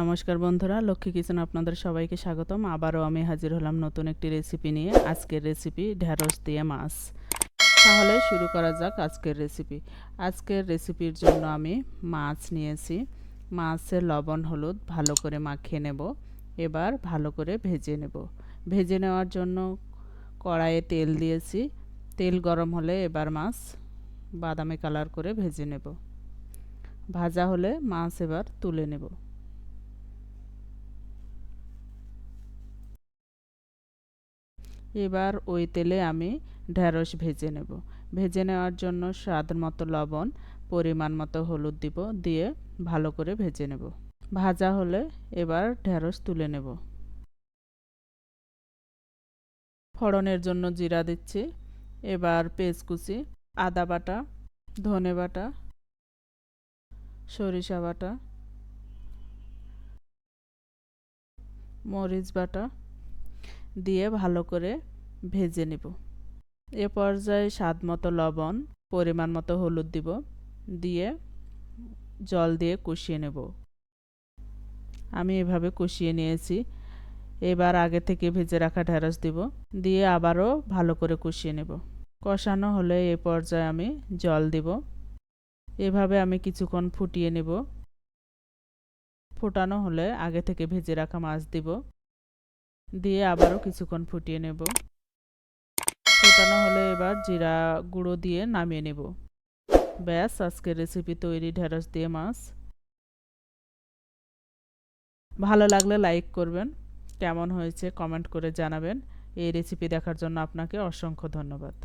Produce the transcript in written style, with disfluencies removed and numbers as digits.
নমস্কার বন্ধুরা, লক্ষ্মী কিচেন আপনাদের সবাইকে স্বাগতম। আবারও আমি হাজির হলাম নতুন একটি রেসিপি নিয়ে। আজকের রেসিপি ঢেঁড়স দিয়ে মাছ। তাহলে শুরু করা যাক আজকের রেসিপি। আজকের রেসিপির জন্য আমি মাছ নিয়েছি। মাছের লবণ হলুদ ভালো করে মাখিয়ে নেব। এবার ভালো করে ভেজে নেব। ভেজে নেওয়ার জন্য কড়াইয়ে তেল দিয়েছি। তেল গরম হলে এবার মাছ বাদামি কালার করে ভেজে নেব। ভাজা হলে মাছ এবার তুলে নেব। এবার ওই তেলে আমি ঢেঁড়স ভেজে নেব। ভেজে নেওয়ার জন্য স্বাদ মতো লবণ, পরিমাণ মতো হলুদ দিব, দিয়ে ভালো করে ভেজে নেব। ভাজা হলে এবার ঢেঁড়স তুলে নেব। ফোড়নের জন্য জিরা দিচ্ছি। এবার পেঁয়াজ কুচি, আদা বাটা, ধনে বাটা, সরিষা বাটা, মরিচ বাটা দিয়ে ভালো করে ভেজে নেব। এ পর্যায়ে স্বাদ মতো লবণ, পরিমাণ মতো হলুদ দিব, দিয়ে জল দিয়ে কষিয়ে নেব। আমি এভাবে কষিয়ে নিয়েছি। এবার আগে থেকে ভেজে রাখা ঢেঁড়স দিব, দিয়ে আবারও ভালো করে কষিয়ে নেব। কষানো হলে এ পর্যায়ে আমি জল দিব। এভাবে আমি কিছুক্ষণ ফুটিয়ে নেব। ফোটানো হলে আগে থেকে ভেজে রাখা মাছ দিব, দিয়ে আবারও কিছুক্ষণ ফুটিয়ে নেব। ফোটানো হলে এবার জিরা গুঁড়ো দিয়ে নামিয়ে নেব। ব্যাস, আজকের রেসিপি তৈরি, ঢেঁড়স দিয়ে মাছ। ভালো লাগলে লাইক করবেন, কেমন হয়েছে কমেন্ট করে জানাবেন। এই রেসিপি দেখার জন্য আপনাকে অসংখ্য ধন্যবাদ।